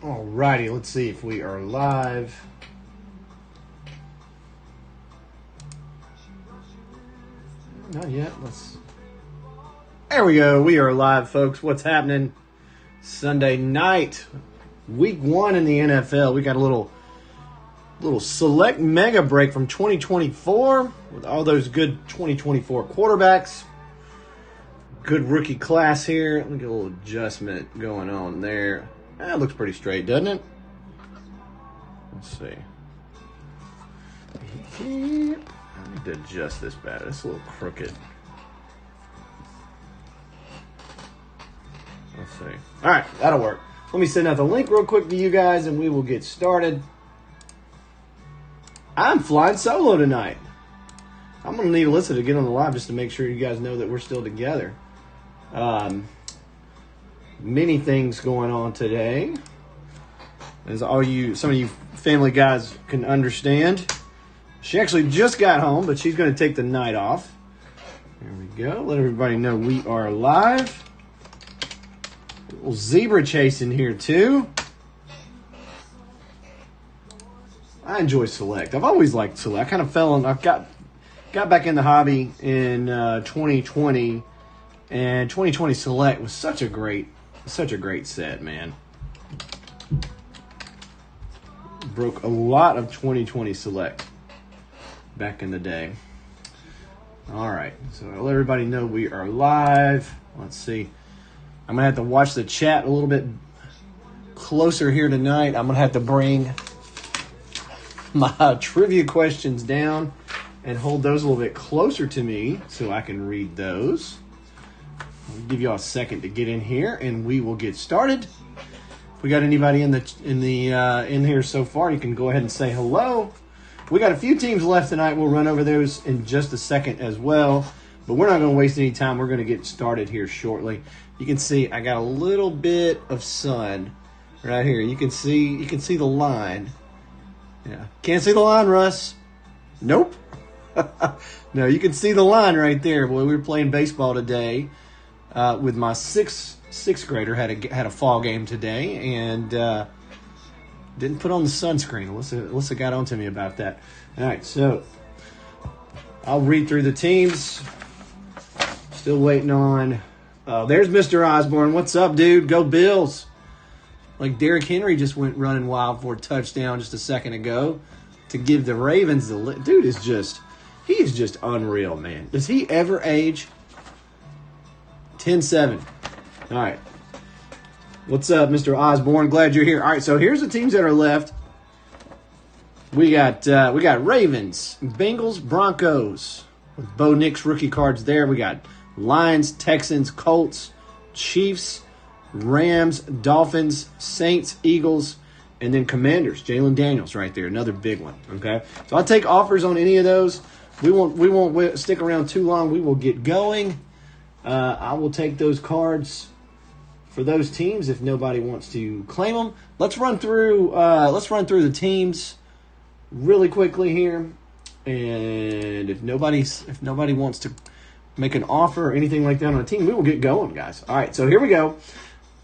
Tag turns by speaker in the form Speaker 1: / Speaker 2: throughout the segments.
Speaker 1: Alrighty, let's see if we are live. Not yet. There we go. We are live, folks. What's happening? Sunday night, week 1 in the NFL. We got a little select mega break from 2024 with all those good 2024 quarterbacks. Good rookie class here. Let me get a little adjustment going on there. That looks pretty straight, doesn't it? Let's see. I need to adjust this better. It's a little crooked. Let's see. All right, that'll work. Let me send out the link real quick to you guys, and we will get started. I'm flying solo tonight. I'm going to need Alyssa to get on the live just to make sure you guys know that we're still together. Many things going on today, as some of you family guys can understand. She actually just got home, but she's going to take the night off. There we go. Let everybody know we are live. A little zebra chasing here too. I enjoy Select. I've always liked Select. I kind of fell in. I've got back in the hobby in 2020, and 2020 Select was such a great set, man. Broke a lot of 2020 Select back in the day. All right, so I'll let everybody know we are live. Let's see. I'm going to have to watch the chat a little bit closer here tonight. I'm going to have to bring my trivia questions down and hold those a little bit closer to me so I can read those. I'll give you all a second to get in here, and we will get started. If we got anybody in here so far, you can go ahead and say hello. We got a few teams left tonight. We'll run over those in just a second as well, but we're not going to waste any time. We're going to get started here shortly. You can see I got a little bit of sun right here. You can see the line. Yeah, can't see the line, Russ. Nope. No, you can see the line right there. Boy, we were playing baseball today with my sixth grader. Had a fall game today and didn't put on the sunscreen. Alyssa got on to me about that. All right, so I'll read through the teams. Still waiting on. There's Mr. Osborne. What's up, dude? Go Bills. Like Derrick Henry just went running wild for a touchdown just a second ago to give the Ravens the dude is just unreal, man. Does he ever age? 10-7. All right. What's up, Mr. Osborne? Glad you're here. All right, so here's the teams that are left. We got Ravens, Bengals, Broncos. With Bo Nix rookie cards there. We got Lions, Texans, Colts, Chiefs, Rams, Dolphins, Saints, Eagles, and then Commanders. Jalen Daniels right there, another big one. Okay, so I'll take offers on any of those. We won't stick around too long. We will get going. I will take those cards for those teams if nobody wants to claim them. Let's run through the teams really quickly here, and if nobody wants to make an offer or anything like that on a team, we will get going, guys. All right, so here we go.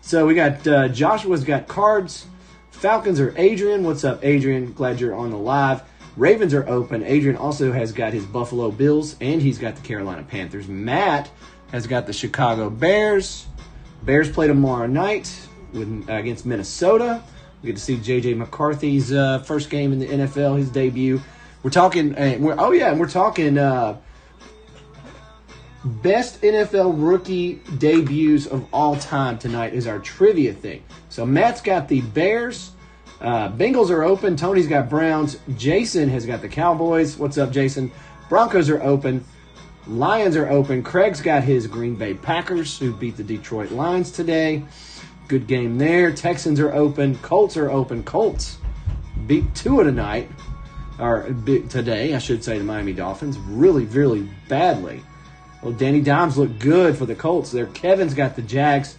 Speaker 1: So we got Joshua's got cards. Falcons are Adrian. What's up, Adrian? Glad you're on the live. Ravens are open. Adrian also has got his Buffalo Bills, and he's got the Carolina Panthers. Matt has got the Chicago Bears. Bears play tomorrow night against Minnesota. We get to see J.J. McCarthy's first game in the NFL, his debut. We're talking best NFL rookie debuts of all time tonight is our trivia thing. So Matt's got the Bears. Bengals are open. Tony's got Browns. Jason has got the Cowboys. What's up, Jason? Broncos are open. Lions are open. Craig's got his Green Bay Packers, who beat the Detroit Lions today. Good game there. Texans are open. Colts are open. Colts beat Tua tonight. Or today, I should say, the Miami Dolphins. Really, really badly. Well, Danny Dimes looked good for the Colts there. Kevin's got the Jags.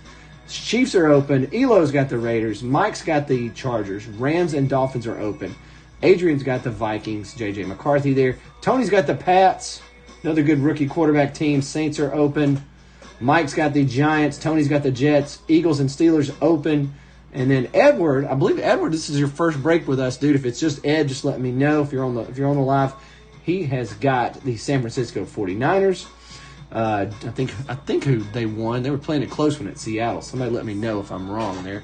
Speaker 1: Chiefs are open. Elo's got the Raiders. Mike's got the Chargers. Rams and Dolphins are open. Adrian's got the Vikings. J.J. McCarthy there. Tony's got the Pats. Another good rookie quarterback team. Saints are open. Mike's got the Giants. Tony's got the Jets. Eagles and Steelers open. And then Edward, I believe Edward, this is your first break with us, dude. If it's just Ed, just let me know if you're on the live. He has got the San Francisco 49ers. I think who they won. They were playing it close one at Seattle. Somebody let me know if I'm wrong there.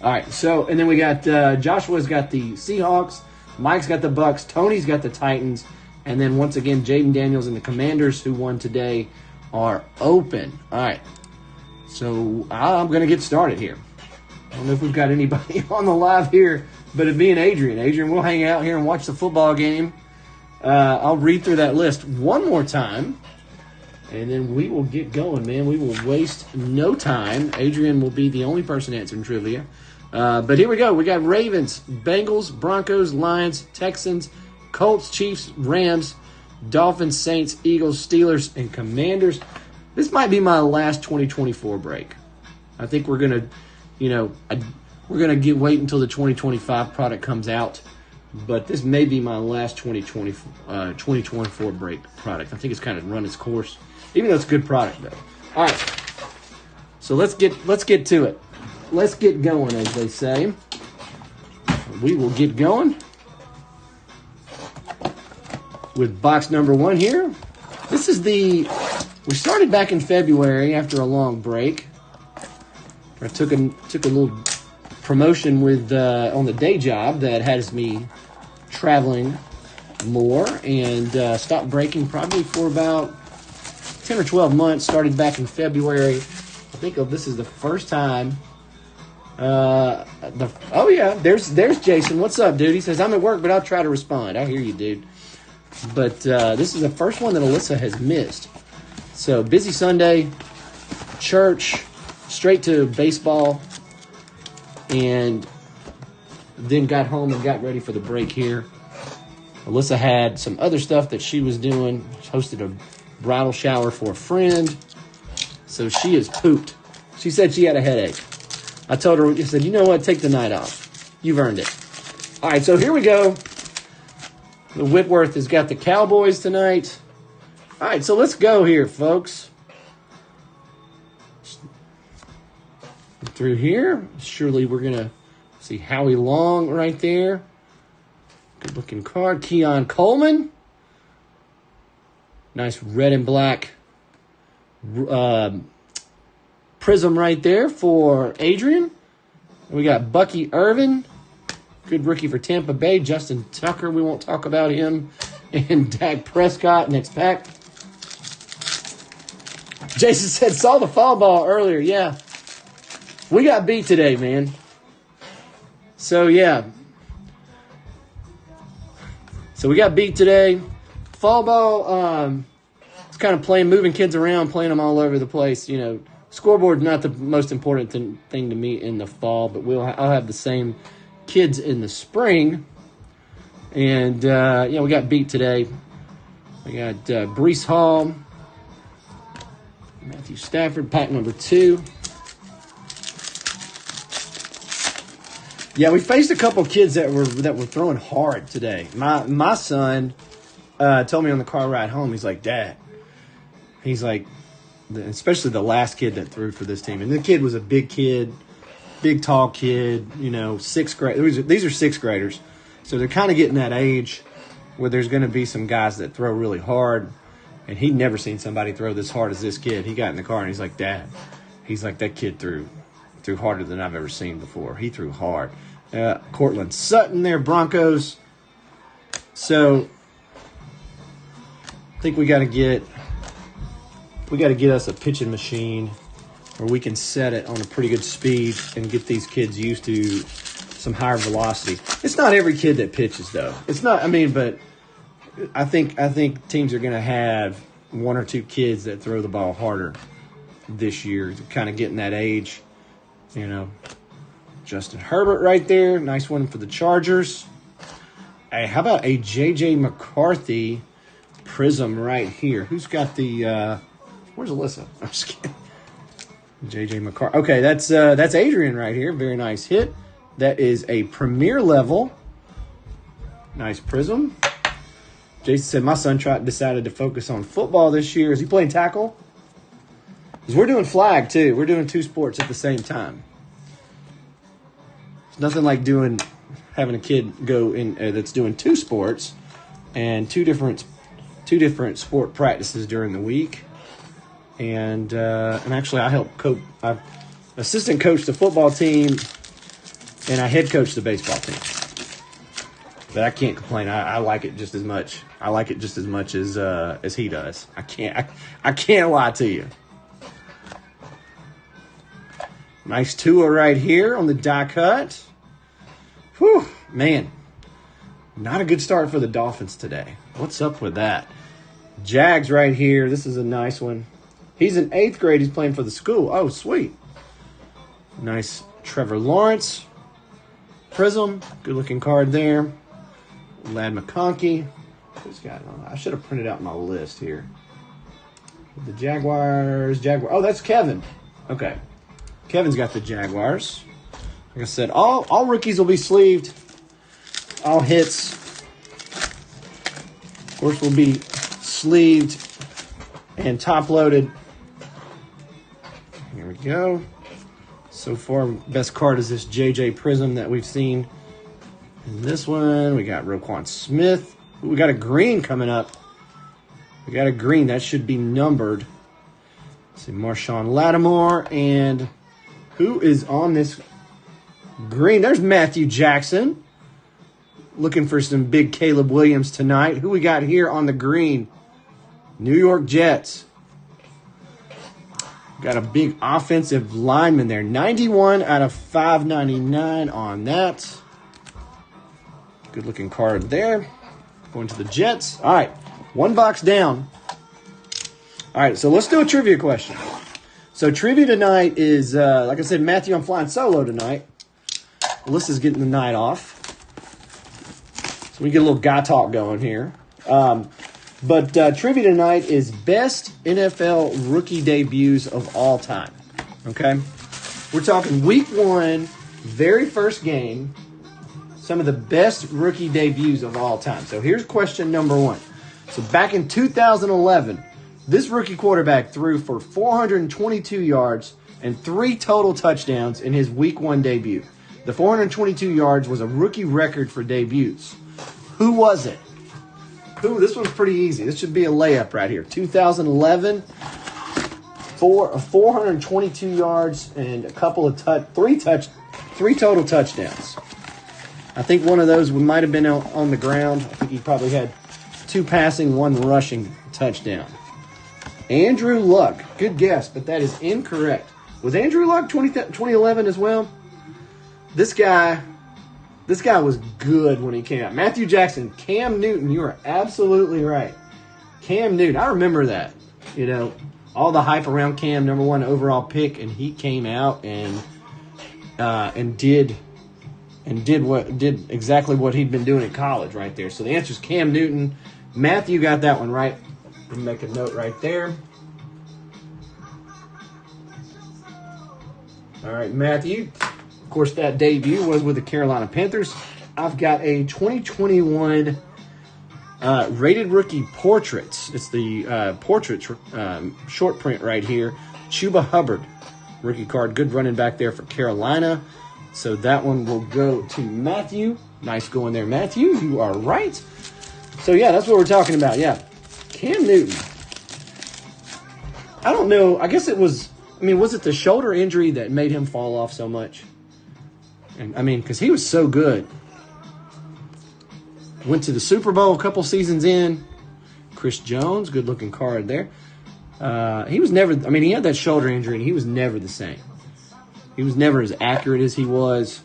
Speaker 1: All right, so and then we got Joshua's got the Seahawks, Mike's got the Bucks, Tony's got the Titans, and then once again Jaden Daniels and the Commanders, who won today, are open. All right, so I'm gonna get started here. I don't know if we've got anybody on the live here, but it'd be an Adrian. Adrian, we'll hang out here and watch the football game. I'll read through that list one more time, and then we will get going, man. We will waste no time. Adrian will be the only person answering trivia. But here we go. We got Ravens, Bengals, Broncos, Lions, Texans, Colts, Chiefs, Rams, Dolphins, Saints, Eagles, Steelers, and Commanders. This might be my last 2024 break. I think we're going to, wait until the 2025 product comes out. But this may be my last 2024 break product. I think it's kind of run its course, even though it's a good product, though. All right. So let's get to it. Let's get going, as they say. We will get going with box number 1 here. This is we started back in February after a long break. I took a little promotion with on the day job that has me traveling more and stopped breaking probably for about 10 or 12 months. Started back in February. I think this is the first time. There's Jason. What's up, dude? He says, I'm at work, but I'll try to respond. I hear you, dude. But this is the first one that Alyssa has missed. So busy Sunday, church, straight to baseball, and then got home and got ready for the break here. Alyssa had some other stuff that she was doing. She hosted a bridal shower for a friend. So she is pooped. She said she had a headache. I told her, I said, you know what? Take the night off. You've earned it. All right, so here we go. The Whitworth has got the Cowboys tonight. All right, so let's go here, folks. Through here. Surely we're going to see Howie Long right there. Good-looking card. Keon Coleman. Nice red and black prism right there for Adrian. We got Bucky Irvin. Good rookie for Tampa Bay. Justin Tucker, we won't talk about him. And Dak Prescott, next pack. Jason said, saw the foul ball earlier. Yeah. We got beat today, man. So, yeah. So, we got beat today. Fall ball, it's kind of moving kids around, playing them all over the place. You know, scoreboard's not the most important thing to me in the fall, but I'll have the same kids in the spring. And, we got beat today. We got Breece Hall, Matthew Stafford, pack number 2. Yeah, we faced a couple kids that were throwing hard today. My son told me on the car ride home, he's like, Dad, he's like, especially the last kid that threw for this team. And the kid was a big kid, big, tall kid, 6th grade. These are 6th graders. So they're kind of getting that age where there's going to be some guys that throw really hard. And he'd never seen somebody throw this hard as this kid. He got in the car and he's like, Dad, he's like, that kid threw harder than I've ever seen before. He threw hard. Cortland Sutton there, Broncos. So I think we got to get us a pitching machine where we can set it on a pretty good speed and get these kids used to some higher velocity. It's not every kid that pitches, though. It's not. I mean, but I think teams are going to have 1 or 2 kids that throw the ball harder this year, kind of getting that age. Justin Herbert right there, nice one for the Chargers. Hey, how about a J.J. McCarthy prism right here? Who's got the? Where's Alyssa? I'm just kidding. J.J. McCarthy. Okay, that's Adrian right here. Very nice hit. That is a premier level. Nice prism. Jason said, my son decided to focus on football this year. Is he playing tackle? Because we're doing flag, too. We're doing 2 sports at the same time. nothing like having a kid go in that's doing 2 sports and two different sport practices during the week. And actually, I help coach. I assistant coach the football team, and I head coach the baseball team. But I can't complain. I like it just as much. I like it just as much as he does. I can't lie to you. Nice Tua right here on the die cut. Whew, man. Not a good start for the Dolphins today. What's up with that? Jags right here. This is a nice one. He's in 8th grade. He's playing for the school. Oh, sweet. Nice Trevor Lawrence. Prism. Good-looking card there. Lad McConkey. Who's got it on? I should have printed out my list here. The Jaguars. Oh, that's Kevin. Okay. Kevin's got the Jaguars. Like I said, all rookies will be sleeved. All hits, of course, will be sleeved and top-loaded. Here we go. So far, best card is this JJ Prism that we've seen. And this one, we got Roquan Smith. Ooh, we got a green coming up. We got a green. That should be numbered. Let's see, Marshawn Lattimore. And who is on this green? There's Matthew Jackson. Looking for some big Caleb Williams tonight. Who we got here on the green? New York Jets. Got a big offensive lineman there. 91 out of 599 on that. Good looking card there. Going to the Jets. All right. 1 box down. All right. So let's do a trivia question. So trivia tonight is, like I said, Matthew, I'm flying solo tonight. Alyssa's getting the night off. So we get a little guy talk going here. But trivia tonight is best NFL rookie debuts of all time. Okay? We're talking week 1, very first game, some of the best rookie debuts of all time. So here's question number 1. So back in 2011, this rookie quarterback threw for 422 yards and 3 total touchdowns in his week 1 debut. The 422 yards was a rookie record for debuts. Who was it? This one's pretty easy. This should be a layup right here. 2011, 422 yards and a couple of three total touchdowns. I think one of those might have been on the ground. I think he probably had 2 passing, 1 rushing touchdown. Andrew Luck. Good guess, but that is incorrect. Was Andrew Luck 2011 as well? This guy was good when he came out. Matthew Jackson, Cam Newton, you are absolutely right. Cam Newton, I remember that. You know, all the hype around Cam, number 1 overall pick, and he came out and did exactly what he'd been doing in college right there. So the answer is Cam Newton. Matthew got that one right. We'll make a note right there. All right, Matthew. Of course, that debut was with the Carolina Panthers. I've got a 2021 rated rookie portraits. It's the portraits short print right here. Chuba Hubbard, rookie card. Good running back there for Carolina. So that one will go to Matthew. Nice going there, Matthew. You are right. So, yeah, that's what we're talking about. Yeah, Cam Newton. I don't know. I guess it was, was it the shoulder injury that made him fall off so much? Because he was so good. Went to the Super Bowl a couple seasons in. Chris Jones, good-looking card there. He was never, he had that shoulder injury, and he was never the same. He was never as accurate as he was.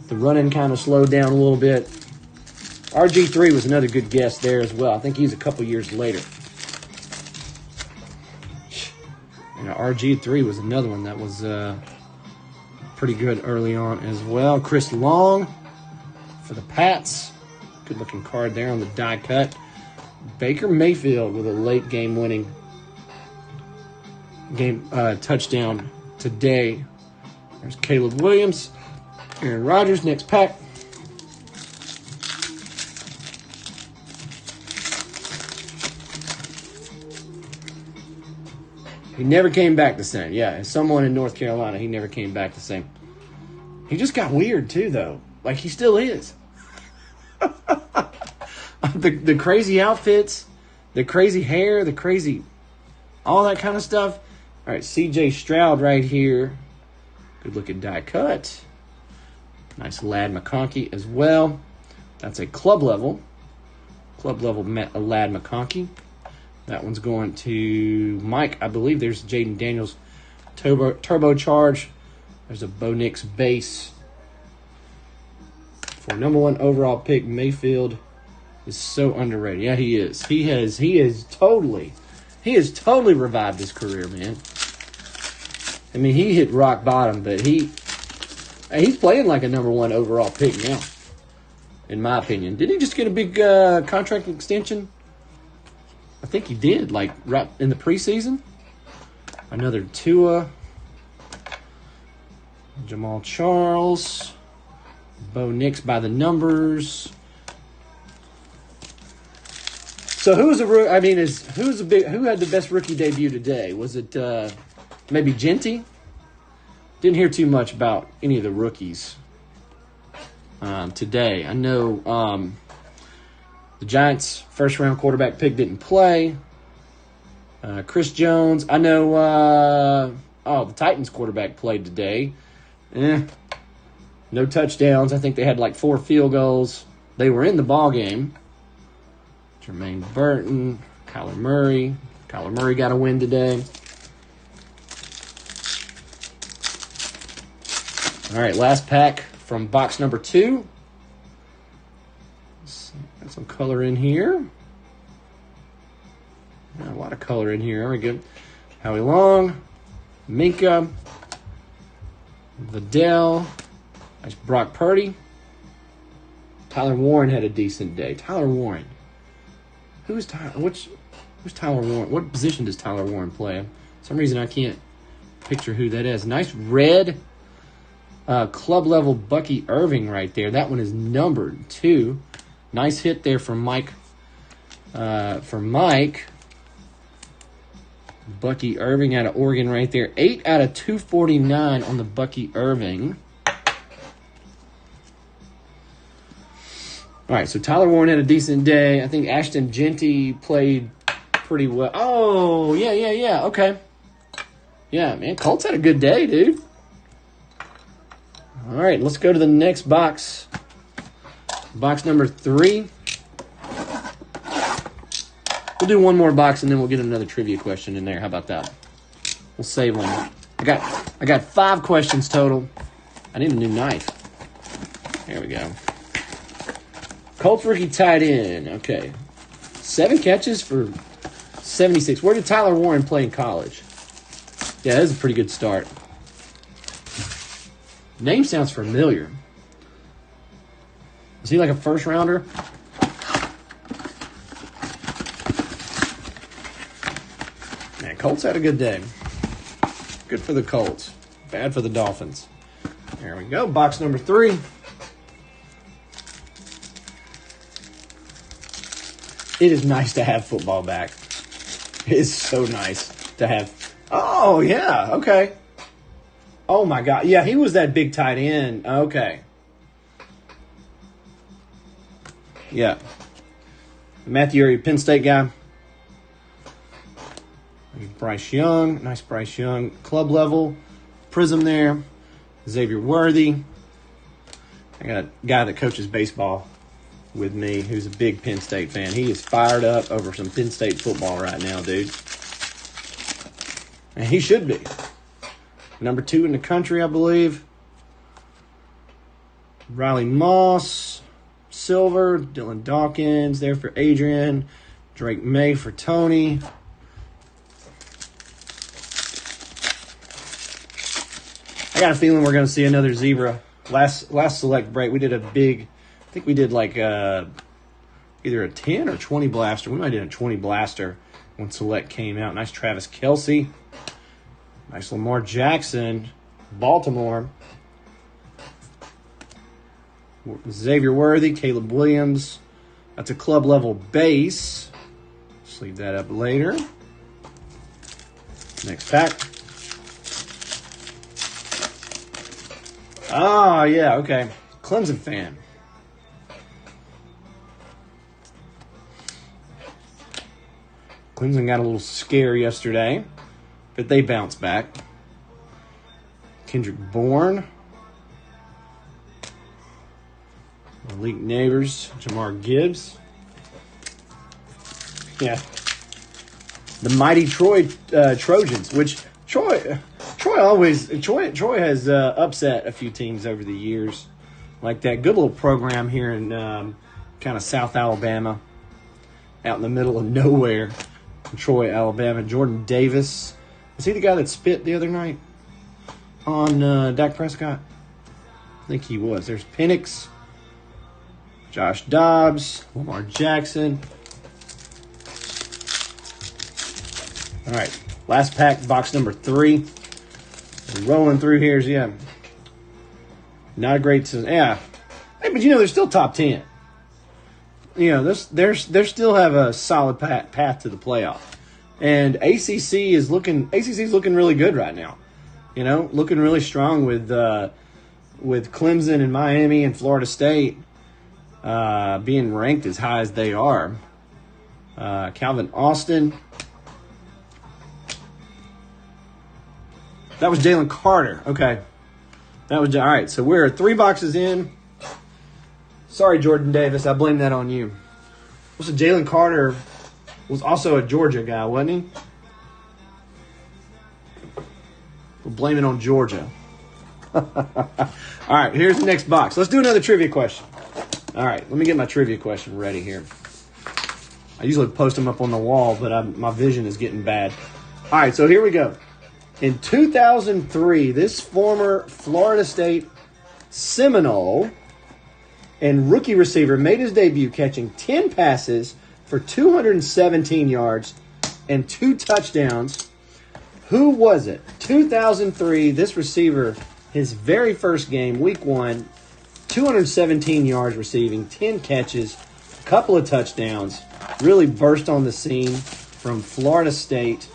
Speaker 1: The running kind of slowed down a little bit. RG3 was another good guess there as well. I think he's a couple years later. And RG3 was another one that was pretty good early on as well. Chris Long for the Pats. Good looking card there on the die cut. Baker Mayfield with a late game winning touchdown today. There's Caleb Williams. Aaron Rodgers, next pack. He never came back the same. Yeah, as someone in North Carolina, he never came back the same. He just got weird, too, though. Like, he still is. The crazy outfits, the crazy hair, the crazy... all that kind of stuff. All right, C.J. Stroud right here. Good-looking die cut. Nice Lad McConkey as well. That's a club level. Club level Lad McConkey. That one's going to Mike. I believe there's Jaden Daniels turbocharge. There's a Bo Nix base. For number 1 overall pick, Mayfield is so underrated. Yeah, he is. He has totally revived his career, man. I mean, he hit rock bottom, but he's playing like a number 1 overall pick now, in my opinion. Did he just get a big contract extension? I think he did, like right in the preseason. Another Tua, Jamal Charles, Bo Nix by the numbers. So who had the best rookie debut today? Was it maybe Genty? Didn't hear too much about any of the rookies today. I know the Giants' first-round quarterback pick didn't play. Chris Jones. I know the Titans' quarterback played today. No touchdowns. I think they had like 4 field goals. They were in the ball game. Jermaine Burton, Kyler Murray. Kyler Murray got a win today. All right, last pack from box number 2. Got some color in here. Got a lot of color in here. Very good. Howie Long, Minka, Vidal, nice Brock Purdy. Tyler Warren had a decent day. Tyler Warren. Who's Tyler Warren? What position does Tyler Warren play? For some reason I can't picture who that is. Nice red club level Bucky Irving right there. That one is numbered 2. Nice hit there from Mike. Bucky Irving out of Oregon right there. 8 out of 249 on the Bucky Irving. All right, so Tyler Warren had a decent day. I think Ashton Genty played pretty well. Oh, yeah. Okay. Yeah, man, Colts had a good day, dude. All right, let's go to the next box. Box number 3. We'll do one more box and then we'll get another trivia question in there. How about that? We'll save one. I got 5 questions total. I need a new knife. There we go. Colts rookie tight end. Okay. 7 catches for 76. Where did Tyler Warren play in college? Yeah, that is a pretty good start. Name sounds familiar. Is he like a first rounder? Man, Colts had a good day. Good for the Colts. Bad for the Dolphins. There we go. Box number 3. It is nice to have football back. It is so nice to have. Oh, yeah. Okay. Oh, my God. Yeah, he was that big tight end. Okay. Yeah. Matthew, are you a Penn State guy? Bryce Young. Nice Bryce Young. Club level. Prism there. Xavier Worthy. I got a guy that coaches baseball with me who's a big Penn State fan. He is fired up over some Penn State football right now, dude. And he should be. Number 2 in the country, I believe. Riley Moss, Silver, Dylan Dawkins there for Adrian, Drake May for Tony. I got a feeling we're going to see another zebra. Last select break, we did a big, I think we did like either a 10 or 20 blaster. We might have done a 20 blaster when select came out. Nice Travis Kelce. Nice Lamar Jackson, Baltimore. Xavier Worthy, Caleb Williams. That's a club level base. Just leave that up later. Next pack. Ah, yeah, okay. Clemson fan. Clemson got a little scare yesterday, but they bounced back. Kendrick Bourne. Malik Neighbors. Jamar Gibbs. Yeah. The mighty Troy Trojans, which Troy has upset a few teams over the years. Like that good little program here in kind of South Alabama, out in the middle of nowhere. Troy, Alabama. Jordan Davis. Is he the guy that spit the other night on Dak Prescott? I think he was. There's Penix. Josh Dobbs. Lamar Jackson. All right. Last pack, box number 3. We're rolling through here. Yeah. Not a great season. Yeah. Hey, but they're still top 10. They still have a solid path to the playoff, and ACC is looking really good right now. Looking really strong with Clemson and Miami and Florida State being ranked as high as they are. Calvin Austin. That was Jalen Carter. Okay, that was all right. So we're 3 boxes in. Sorry, Jordan Davis. I blame that on you. Also, Jalen Carter was also a Georgia guy, wasn't he? We'll blame it on Georgia. All right, here's the next box. Let's do another trivia question. All right, let me get my trivia question ready here. I usually post them up on the wall, but my vision is getting bad. All right, so here we go. In 2003, this former Florida State Seminole and rookie receiver made his debut catching 10 passes for 217 yards and 2 touchdowns. Who was it? 2003, this receiver, his very first game, week 1, 217 yards receiving, 10 catches, a couple of touchdowns, really burst on the scene from Florida State.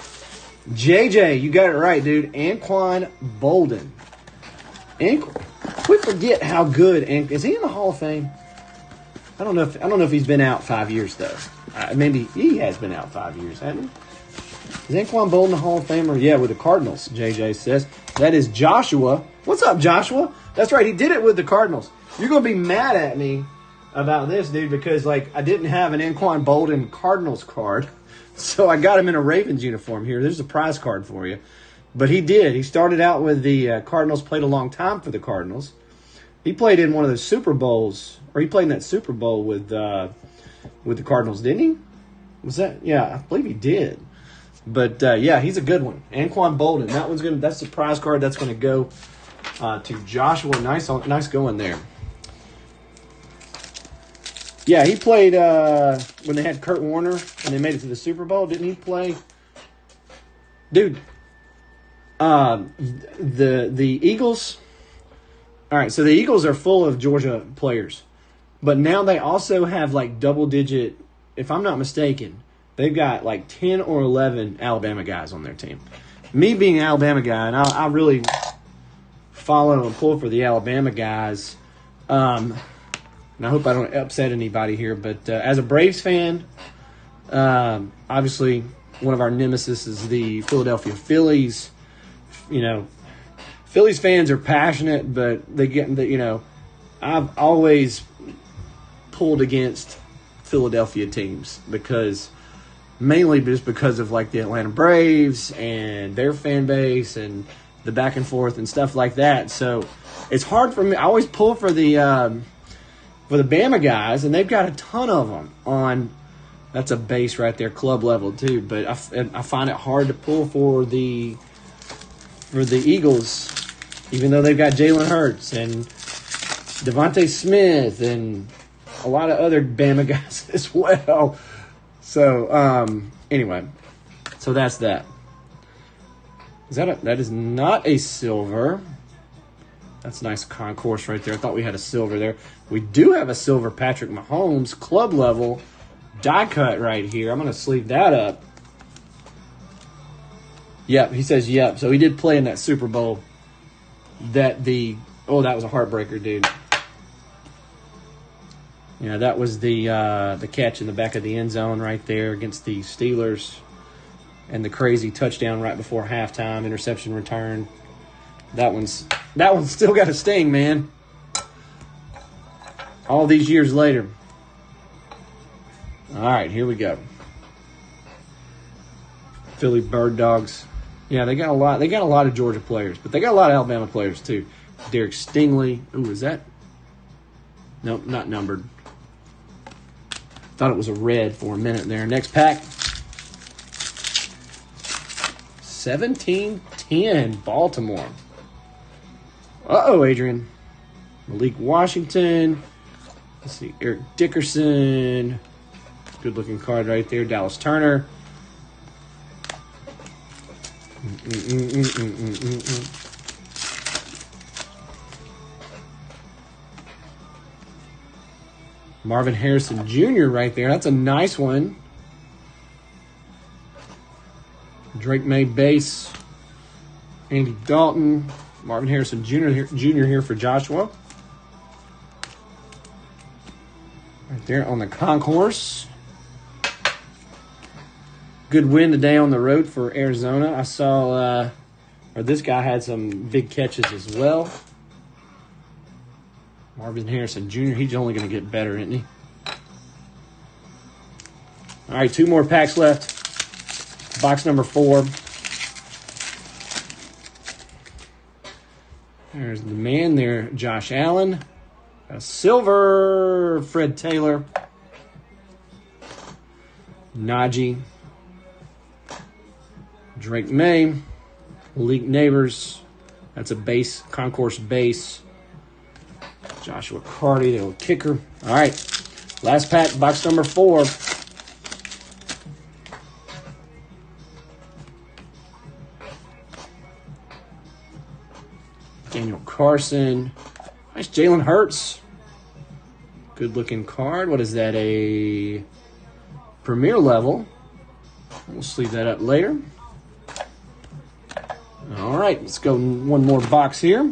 Speaker 1: JJ, you got it right, dude. Anquan Bolden. We forget how good. Is he in the Hall of Fame? I don't know if he's been out 5 years though. Maybe he has been out 5 years, hasn't he? Is Anquan Bolden the Hall of Famer? Yeah, with the Cardinals. JJ says that is Joshua. What's up, Joshua? That's right. He did it with the Cardinals. You're gonna be mad at me about this, dude, because I didn't have an Anquan Bolden Cardinals card, so I got him in a Ravens uniform here. There's a prize card for you. But he did. He started out with the Cardinals, played a long time for the Cardinals. He played in one of those Super Bowls, or he played in that Super Bowl with the Cardinals, didn't he? Was that? Yeah, I believe he did. But yeah, he's a good one. Anquan Bolden. That's the prize card. That's gonna go to Joshua. Nice going there. Yeah, he played when they had Kurt Warner and they made it to the Super Bowl. Didn't he play? Dude. The Eagles. All right, so the Eagles are full of Georgia players, but now they also have double digit. If I'm not mistaken, they've got 10 or 11 Alabama guys on their team. Me being an Alabama guy, and I really follow and pull for the Alabama guys. And I hope I don't upset anybody here, but as a Braves fan, obviously one of our nemesis is the Philadelphia Phillies. Phillies fans are passionate, but I've always pulled against Philadelphia teams mainly just because of the Atlanta Braves and their fan base and the back and forth and stuff like that. So it's hard for me. I always pull for the Bama guys, and they've got a ton of them on. That's a base right there, club level too. But I find it hard to pull for the Eagles, even though they've got Jalen Hurts and Devontae Smith and a lot of other Bama guys as well. So anyway, so that's that. That is not a silver. That's a nice concourse right there. I thought we had a silver there. We do have a silver Patrick Mahomes club level die cut right here. I'm going to sleeve that up. Yep, he says yep. So he did play in that Super Bowl. That was a heartbreaker, dude. Yeah, that was the catch in the back of the end zone right there against the Steelers. And the crazy touchdown right before halftime, interception return. That one's still got a sting, man. All these years later. All right, here we go. Philly Bird Dogs. Yeah, they got a lot. They got a lot of Georgia players, but they got a lot of Alabama players too. Derek Stingley. Ooh, is that? Nope, not numbered. Thought it was a red for a minute there. Next pack. 17-10, Baltimore. Uh-oh, Adrian. Malik Washington. Let's see, Eric Dickerson. Good-looking card right there. Dallas Turner. Marvin Harrison Jr. right there. That's a nice one. Drake May base. Andy Dalton. Marvin Harrison Jr. here for Joshua. Right there on the concourse. Good win today on the road for Arizona. I saw, this guy had some big catches as well. Marvin Harrison Jr., he's only going to get better, isn't he? All right, 2 more packs left. Box number 4. There's the man there, Josh Allen. A silver, Fred Taylor. Najee. Drake May. Malik Neighbors. That's a base, concourse base. Joshua Carty, the old kicker. All right, last pack, box number 4. Daniel Carson. Nice Jalen Hurts. Good-looking card. What is that, a premier level? We'll sleeve that up later. All right, let's go one more box here.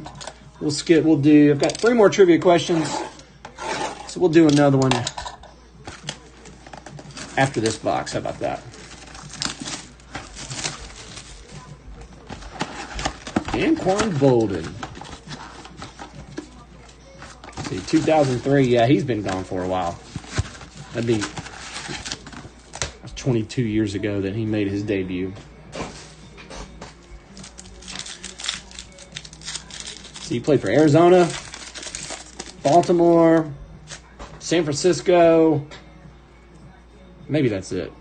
Speaker 1: I've got 3 more trivia questions, so we'll do another one after this box. How about that? Anquan Bolden. Let's see, 2003. Yeah, he's been gone for a while. That'd be 22 years ago that he made his debut. So he played for Arizona, Baltimore, San Francisco. Maybe that's it.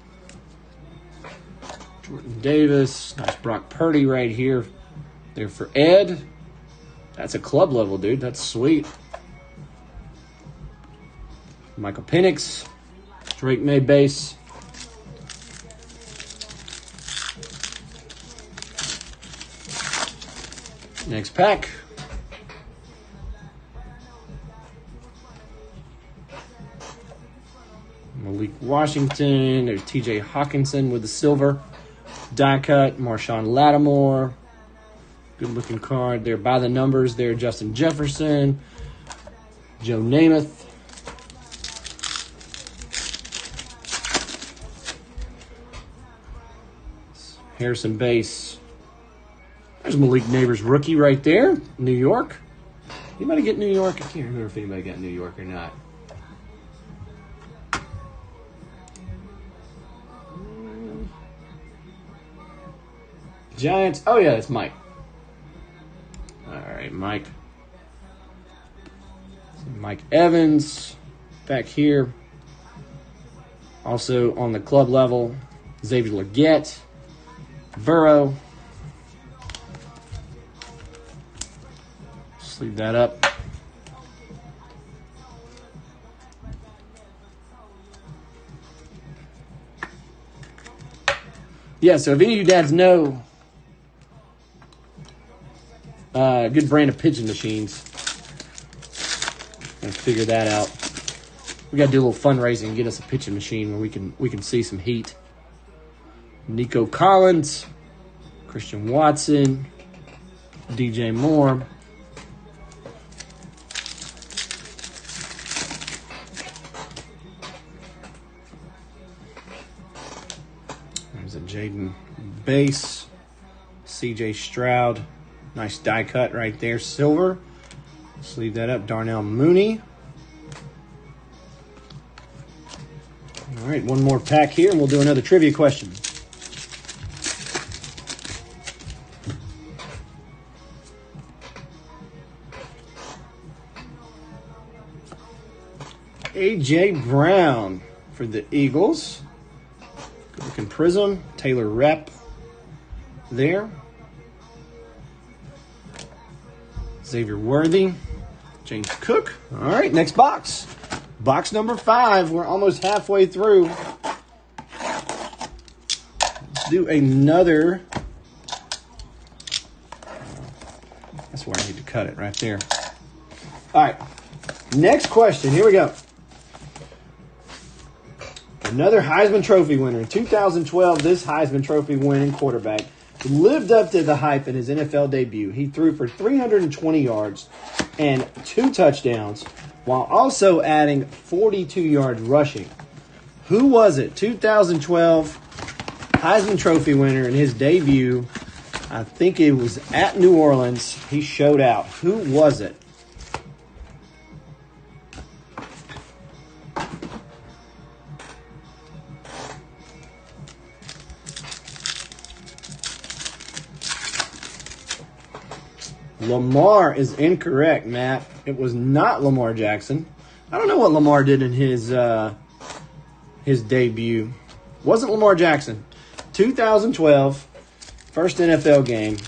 Speaker 1: Jordan Davis. Nice Brock Purdy right here. There for Ed. That's a club level, dude. That's sweet. Michael Penix. Drake May base. Next pack. Malik Washington. There's TJ Hawkinson with the silver. Die cut. Marshawn Lattimore. Good looking card there by the numbers there. Justin Jefferson. Joe Namath. Harrison base. There's Malik Neighbors rookie right there. New York. Anybody get New York? I can't remember if anybody got New York or not. Giants. Oh, yeah, it's Mike. All right, Mike. Mike Evans back here. Also on the club level, Xavier Legette, Burrow. Sleeve that up. Yeah, so if any of you dads know good brand of pigeon machines, gonna figure that out. We gotta do a little fundraising and get us a pitching machine where we can see some heat. Nico Collins, Christian Watson, DJ Moore. There's a Jaden Base, CJ Stroud. Nice die cut right there, silver. Let's leave that up. Darnell Mooney. All right, one more pack here, and we'll do another trivia question. A.J. Brown for the Eagles. Good looking prism. Taylor Rep there. Xavier Worthy. James Cook. All right, next box. Box number 5. We're almost halfway through. Let's do another. That's where I need to cut it, right there. All right, next question. Here we go. Another Heisman Trophy winner. In 2012, this Heisman Trophy winning quarterback lived up to the hype in his NFL debut. He threw for 320 yards and 2 touchdowns while also adding 42 yards rushing. Who was it? 2012 Heisman Trophy winner in his debut. I think it was at New Orleans. He showed out. Who was it? Lamar is incorrect, Matt. It was not Lamar Jackson. I don't know what Lamar did in his debut. Wasn't Lamar Jackson. 2012, first NFL game.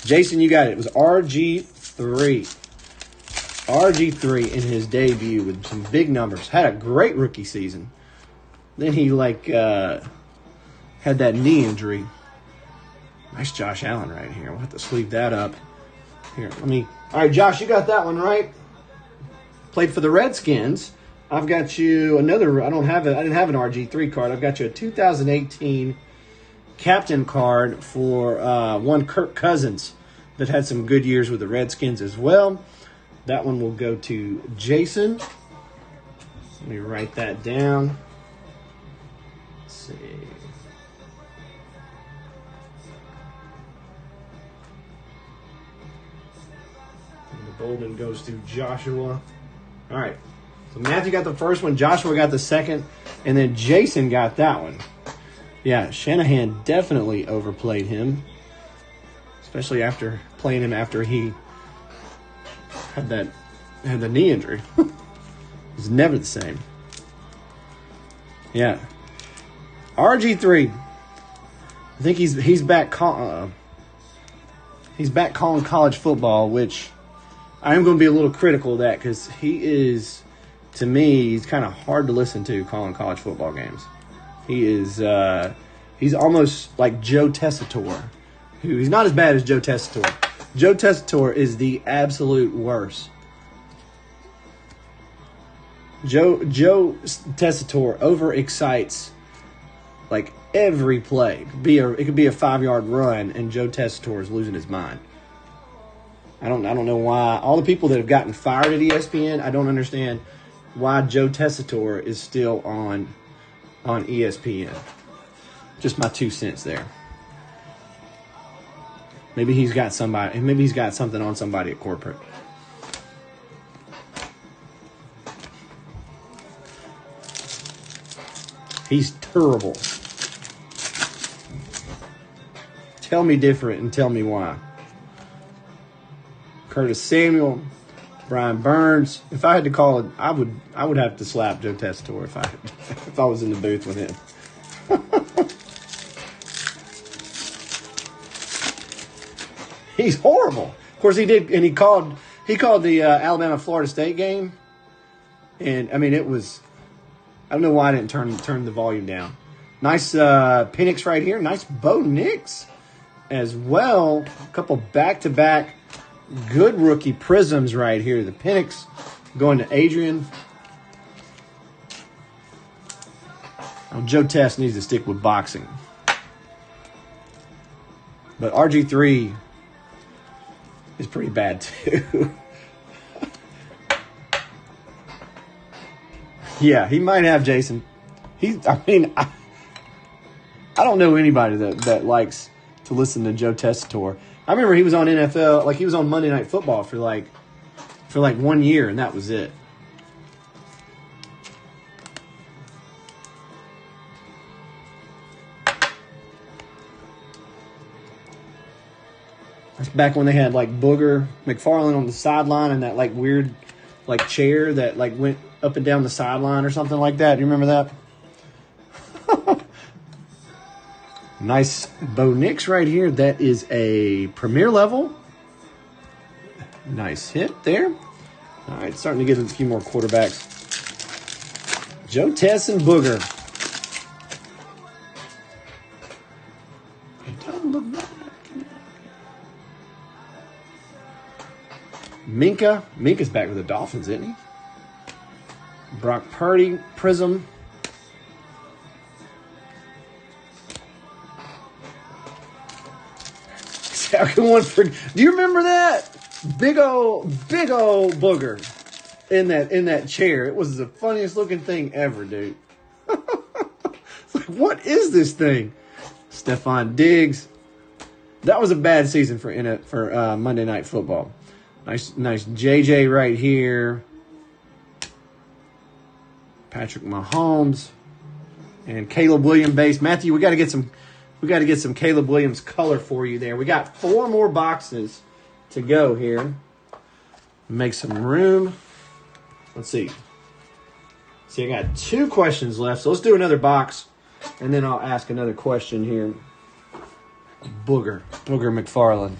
Speaker 1: Jason, you got it. It was RG3. RG3 in his debut with some big numbers. Had a great rookie season. Then he had that knee injury. Nice Josh Allen right here. We'll have to sleeve that up. Here, all right, Josh, you got that one right. Played for the Redskins. I've got you another. I didn't have an RG3 card. I've got you a 2018 captain card for one Kirk Cousins that had some good years with the Redskins as well. That one will go to Jason. Let me write that down. Let's see. Golden goes to Joshua. All right. So Matthew got the first one. Joshua got the second. And then Jason got that one. Yeah, Shanahan definitely overplayed him. Especially after playing him after he had the knee injury. It was never the same. Yeah. RG3. I think he's back calling college football, which I am going to be a little critical of that because he is, to me, he's kind of hard to listen to calling college football games. He is, he's almost like Joe Tessitore. He's not as bad as Joe Tessitore. Joe Tessitore is the absolute worst. Joe Tessitore overexcites like every play. It could be a 5-yard run, and Joe Tessitore is losing his mind. I don't know why. All the people that have gotten fired at ESPN, I don't understand why Joe Tessitore is still on ESPN. Just my 2 cents there. Maybe he's got somebody. Maybe he's got something on somebody at corporate. He's terrible. Tell me different and tell me why. Curtis Samuel, Brian Burns. If I had to call it, I would have to slap Joe Tessitore if I was in the booth with him. He's horrible. Of course, he did, and he called the Alabama-Florida State game, and I mean it was. I don't know why I didn't turn the volume down. Nice Penix right here. Nice Bo Nix as well. A couple back-to-back. Good rookie prisms right here. The Penix going to Adrian. Oh, Joe Tess needs to stick with boxing. But RG3 is pretty bad too. Yeah, he might have, Jason. I don't know anybody that likes to listen to Joe Tessitore. I remember he was on NFL, like he was on Monday Night Football for like 1 year, and that was it. That's back when they had like Booger McFarland on the sideline and that like weird like chair that like went up and down the sideline or something like that. Do you remember that? Nice Bo Nix right here. That is a premier level. Nice hit there. All right, starting to get a few more quarterbacks. Joe Tess and Booger. It doesn't look bad. Minka's back with the Dolphins, isn't he? Brock Purdy, Prism. Do you remember that? Big old Booger in that chair. It was the funniest looking thing ever, dude. It's like, what is this thing? Stephon Diggs. That was a bad season for Monday Night Football. Nice JJ right here. Patrick Mahomes and Caleb Williams base. Matthew, we got to get some Caleb Williams color for you there. We got 4 more boxes to go here. Make some room. Let's see. See, I got 2 questions left, so let's do another box, and then I'll ask another question here. Booger McFarland.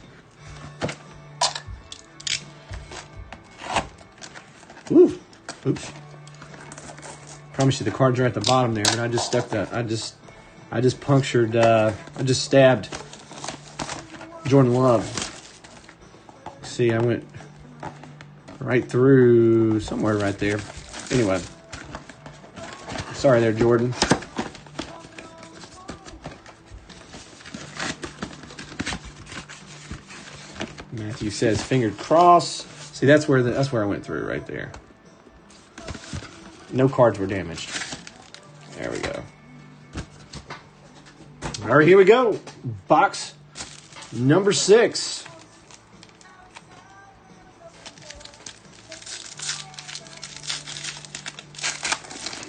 Speaker 1: Ooh, oops. Promise you the cards are at the bottom there, but I just stuck that. I just punctured. I just stabbed Jordan Love. See, I went right through somewhere right there. Anyway, sorry there, Jordan. Matthew says fingered cross. See, that's where I went through right there. No cards were damaged. There we go. All right, here we go. Box number 6.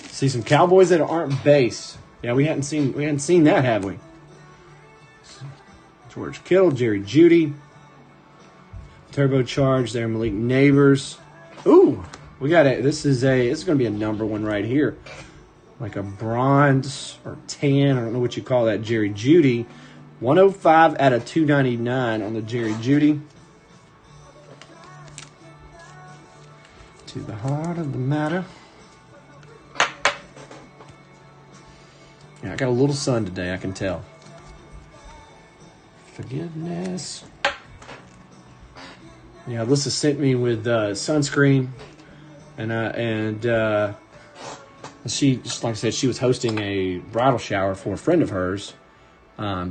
Speaker 1: See some Cowboys that aren't base. Yeah, we hadn't seen that, have we? George Kittle, Jerry Jeudy, turbocharged there, Malik Neighbors. Ooh, we got it. This is going to be a number 1 right here. Like a bronze or tan, I don't know what you call that, Jerry Jeudy. 105 out of 299 on the Jerry Jeudy. To the heart of the matter. Yeah, I got a little sun today, I can tell. Forgiveness. Yeah, Alyssa sent me with sunscreen, and she, just like I said, she was hosting a bridal shower for a friend of hers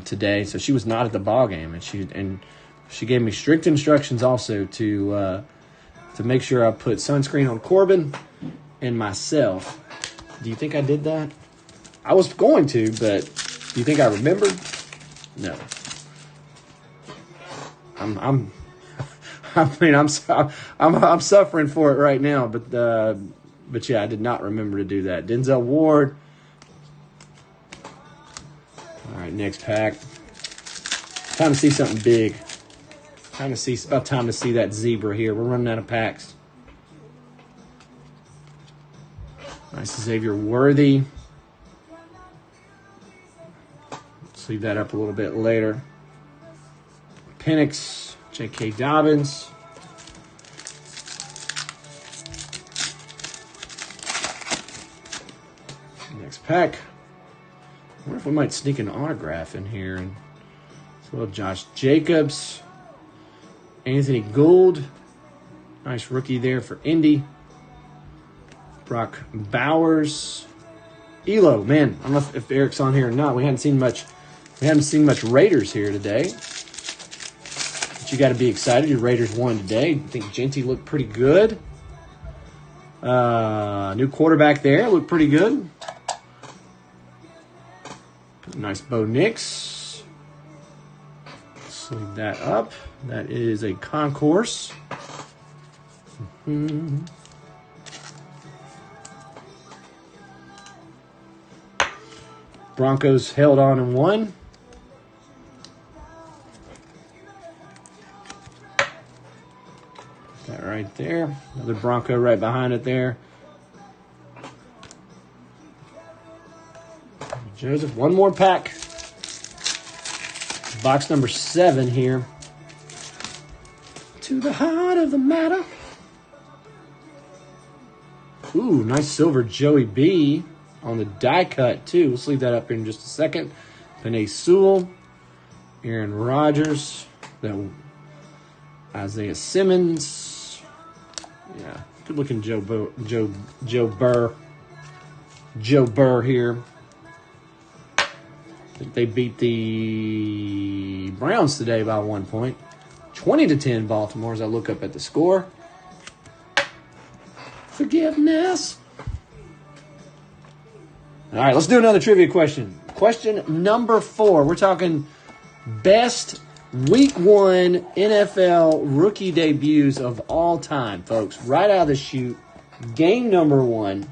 Speaker 1: today, so she was not at the ball game, and she gave me strict instructions also to make sure I put sunscreen on Corbin and myself. Do you think I did that? I was going to, but do you think I remembered? No. I'm suffering for it right now, but yeah, I did not remember to do that. Denzel Ward. All right, next pack. Time to see something big. About time to see that zebra here. We're running out of packs. Nice Xavier Worthy. Let's leave that up a little bit later. Penix, J.K. Dobbins. Next pack. I wonder if we might sneak an autograph in here. And as well, Josh Jacobs. Anthony Gould. Nice rookie there for Indy. Brock Bowers. Elo, man, I don't know if Eric's on here or not. We haven't seen much Raiders here today. you got to be excited. Your Raiders won today. I think Genty looked pretty good. New quarterback there. Looked pretty good. Nice Bo Nix. Sleeve that up. That is a concourse. Broncos held on and won. Put that right there. Another Bronco right behind it there. Joseph, one more pack. Box number 7 here. To the heart of the matter. Ooh, nice silver Joey B on the die cut, too. We'll sleeve that up here in just a second. Penei Sewell, Aaron Rodgers, Isaiah Simmons. Yeah, good-looking Joe Burr here. I think they beat the Browns today by 1 point. 20-10 Baltimore as I look up at the score. Forgiveness. All right, let's do another trivia question. Question number 4. We're talking best Week 1 NFL rookie debuts of all time, folks. Right out of the chute. Game number 1.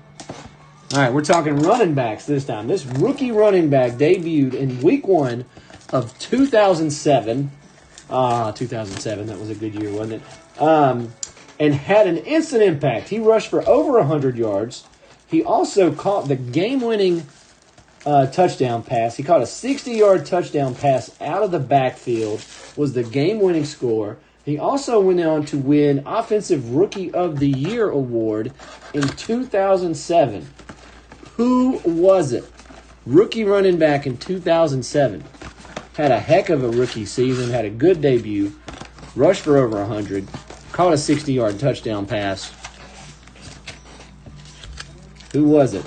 Speaker 1: All right, we're talking running backs this time. This rookie running back debuted in Week 1 of 2007. 2007, that was a good year, wasn't it? And had an instant impact. He rushed for over 100 yards. He also caught the game-winning touchdown pass. He caught a 60-yard touchdown pass out of the backfield, was the game-winning score. He also went on to win Offensive Rookie of the Year award in 2007. Who was it? Rookie running back in 2007. Had a heck of a rookie season, had a good debut, rushed for over 100, caught a 60-yard touchdown pass. Who was it?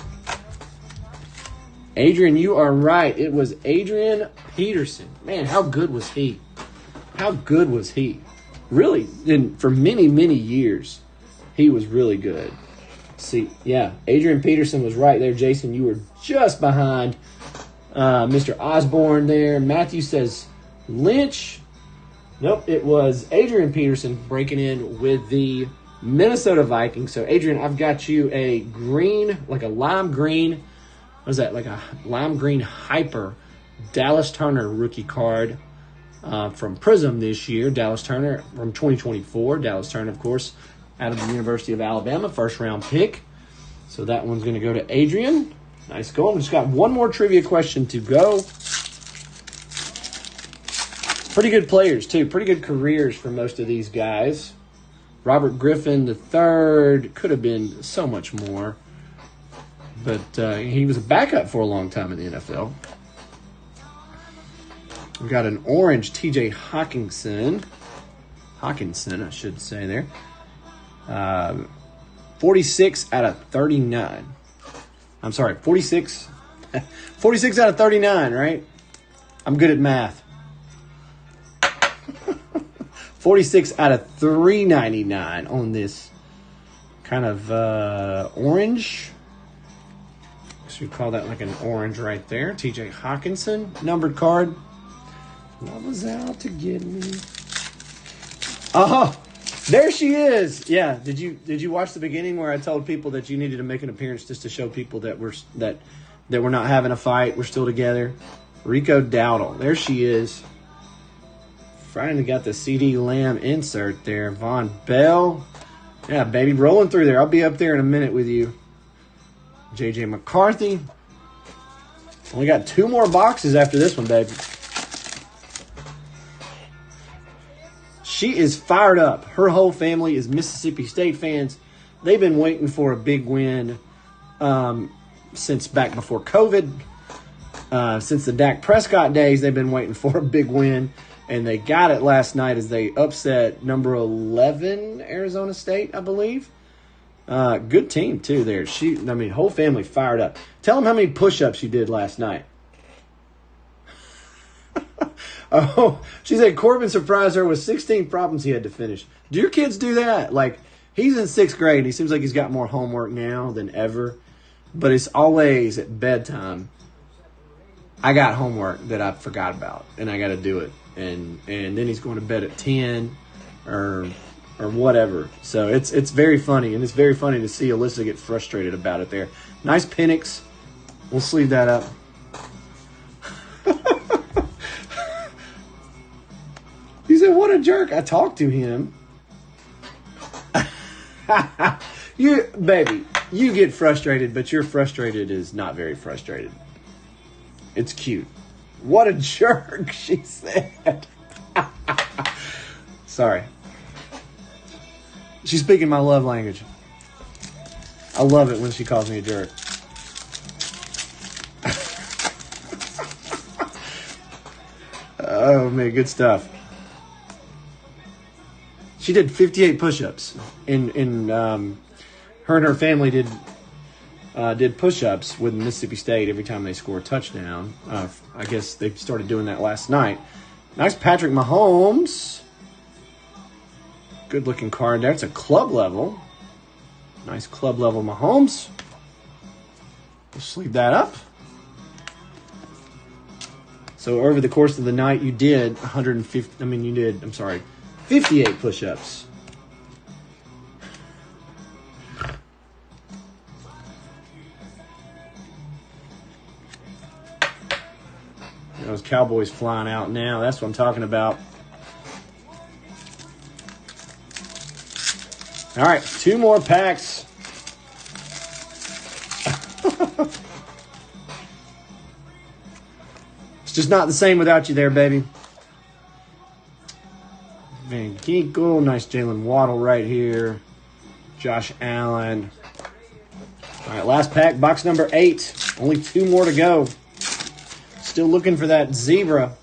Speaker 1: Adrian, you are right. It was Adrian Peterson. Man, how good was he? How good was he? Really, for many, many years, he was really good. See, yeah, Adrian Peterson was right there. Jason, you were just behind Mr. Osborne there. Matthew says Lynch. Nope, it was Adrian Peterson breaking in with the Minnesota Vikings. So, Adrian, I've got you a green, like a lime green. What is that? Like a lime green hyper Dallas Turner rookie card from Prism this year. Dallas Turner from 2024. Dallas Turner, of course, out of the University of Alabama, first-round pick. So that one's going to go to Adrian. Nice going. We just got one more trivia question to go. Pretty good players, too. Pretty good careers for most of these guys. Robert Griffin III could have been so much more. But he was a backup for a long time in the NFL. We've got an orange T.J. Hawkinson, I should say there. 46 out of 39. I'm sorry, 46. 46 out of 39, right? I'm good at math. 46 out of 399 on this kind of orange. So we call that like an orange right there. T.J. Hawkinson, numbered card. Love was out to get me. Oh, there she is. Yeah. Did you watch the beginning where I told people that you needed to make an appearance just to show people that we're not having a fight, we're still together? Rico Dowdle. There she is. Finally got the CD Lamb insert there. Von Bell. Yeah, baby, rolling through there. I'll be up there in a minute with you. J.J. McCarthy. Only got 2 more boxes after this one, baby. She is fired up. Her whole family is Mississippi State fans. They've been waiting for a big win since back before COVID. Since the Dak Prescott days, they've been waiting for a big win. And they got it last night as they upset number 11 Arizona State, I believe. Good team, too, there. Whole family fired up. Tell them how many push-ups you did last night. Oh, she said Corbin surprised her with 16 problems he had to finish. Do your kids do that? Like, he's in 6th grade, and he seems like he's got more homework now than ever. But it's always at bedtime. I got homework that I forgot about, and I got to do it. And then he's going to bed at 10 or whatever. So it's very funny, and it's very funny to see Alyssa get frustrated about it there. Nice Penix. We'll sleeve that up. He said, what a jerk. I talked to him. Baby, you get frustrated, but your frustrated is not very frustrated. It's cute. What a jerk, she said. Sorry. She's speaking my love language. I love it when she calls me a jerk. Oh, man, good stuff. She did 58 push-ups. Her and her family did push-ups with Mississippi State every time they score a touchdown. I guess they started doing that last night. Nice Patrick Mahomes. Good-looking card there. It's a club level. Nice club level Mahomes. We'll sleeve that up. So over the course of the night, you did 58 push-ups. Those Cowboys flying out now. That's what I'm talking about. All right, 2 more packs. It's just not the same without you there, baby. Van Ginkel, nice Jalen Waddle right here. Josh Allen. All right, last pack, box number 8. Only 2 more to go. Still looking for that zebra.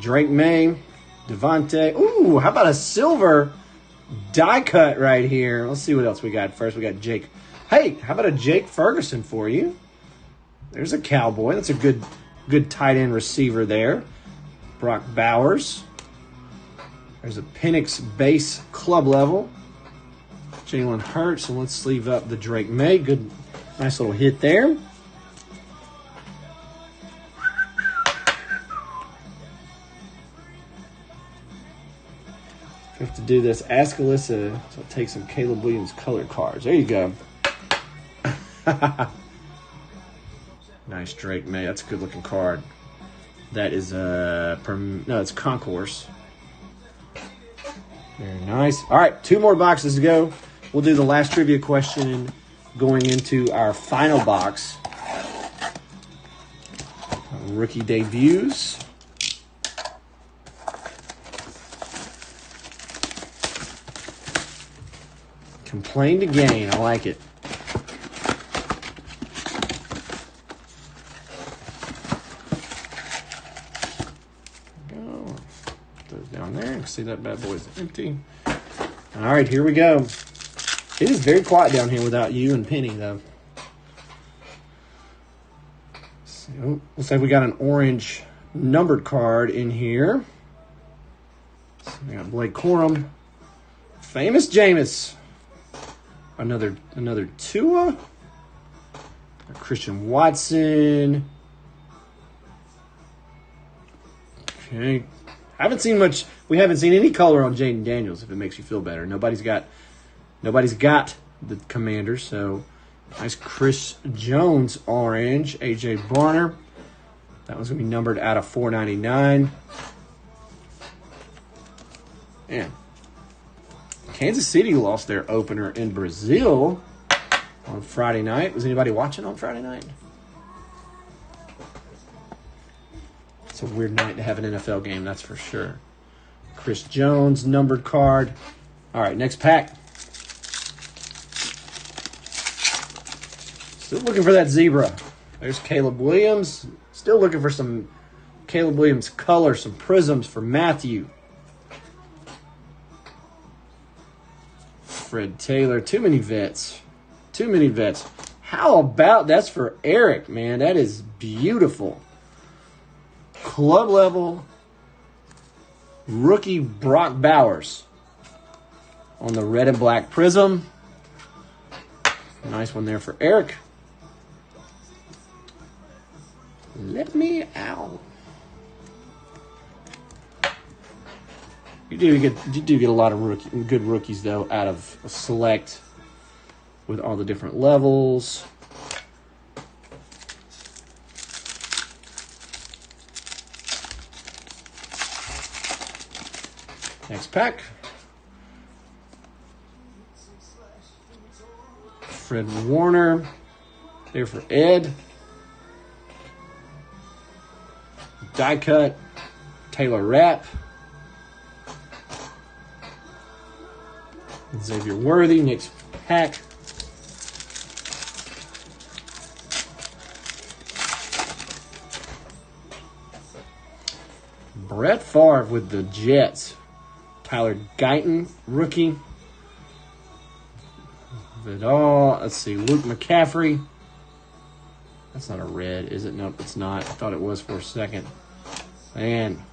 Speaker 1: Drake May, Devontae. Ooh, how about a silver die cut right here? Let's see what else we got. First, we got Jake. Hey, how about a Jake Ferguson for you? There's a Cowboy. That's a good tight end receiver there. Brock Bowers. There's a Penix base club level. Jalen Hurts. So let's sleeve up the Drake May. Good, nice little hit there. Have to do this. Ask Alyssa. So I'll take some Caleb Williams colored cards. There you go. Nice Drake May. That's a good looking card. That is it's Concourse. Very nice. All right, 2 more boxes to go. We'll do the last trivia question going into our final box. Rookie debuts. Complain to gain. I like it. Go. Put those down there. See that bad boy's empty. All right, here we go. It is very quiet down here without you and Penny, though. So, looks like we got an orange numbered card in here. So we got Blake Corum. Famous Jameis. Another Tua. Christian Watson. Okay. We haven't seen any color on Jaden Daniels, if it makes you feel better. Nobody's got the Commanders, so nice Chris Jones orange. AJ Barner. That one's going to be numbered out of 499. Man. Kansas City lost their opener in Brazil on Friday night. Was anybody watching on Friday night? It's a weird night to have an NFL game, that's for sure. Chris Jones, numbered card. All right, next pack. Still looking for that zebra. There's Caleb Williams. Still looking for some Caleb Williams color, some prisms for Matthew. Fred Taylor. Too many vets. How about that's for Eric, man? That is beautiful. Club level Rookie Brock Bowers on the red and black prism. Nice one there for Eric. Let me out. You do get a lot of good rookies, though, out of a select with all the different levels. Next pack. Fred Warner. There for Ed. Die cut. Taylor Rapp. Xavier Worthy. Next pack. Brett Favre with the Jets. Tyler Guyton, rookie. Vidal. Let's see. Luke McCaffrey. That's not a red, is it? Nope, it's not. I thought it was for a second. Man.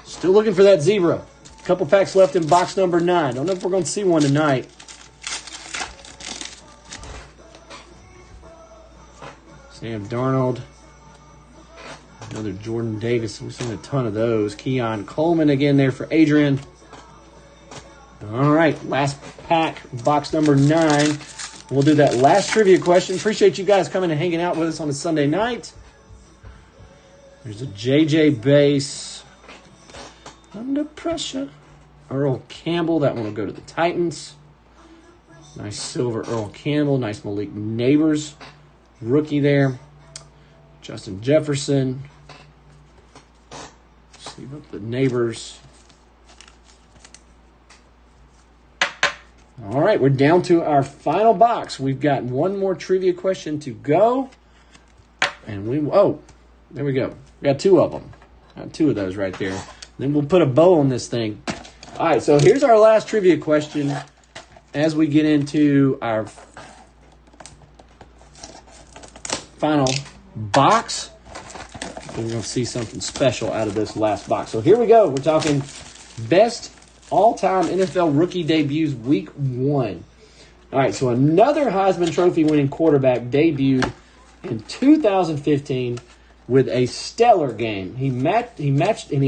Speaker 1: Still looking for that zebra. A couple packs left in box number 9. Don't know if we're going to see one tonight. Sam Darnold. Another Jordan Davis. We've seen a ton of those. Keon Coleman again there for Adrian. All right, last pack, box number 9. We'll do that last trivia question. Appreciate you guys coming and hanging out with us on a Sunday night. There's a JJ base. Under pressure. Earl Campbell. That one will go to the Titans. Nice silver Earl Campbell. Nice Malik Neighbors. Rookie there. Justin Jefferson. Sleeve up the Neighbors. All right, we're down to our final box. We've got one more trivia question to go. And there we go. We got 2 of them. Got 2 of those right there. Then we'll put a bow on this thing. All right, so here's our last trivia question as we get into our final box. We're going to see something special out of this last box. So here we go. We're talking best all-time NFL rookie debuts week 1. All right, so another Heisman Trophy winning quarterback debuted in 2015 with a stellar game. He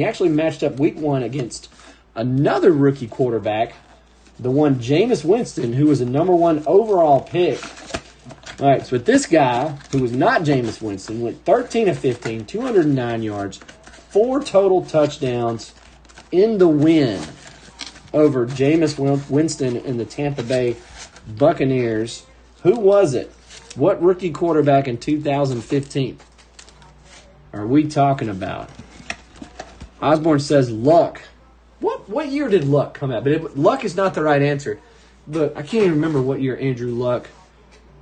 Speaker 1: actually matched up week 1 against another rookie quarterback, the one Jameis Winston, who was a number 1 overall pick. All right, so this guy, who was not Jameis Winston, went 13 of 15, 209 yards, 4 total touchdowns in the win over Jameis Winston and the Tampa Bay Buccaneers. Who was it? What rookie quarterback in 2015 are we talking about? Osborne says Luck. What year did Luck come out? But Luck is not the right answer. But I can't even remember what year Andrew Luck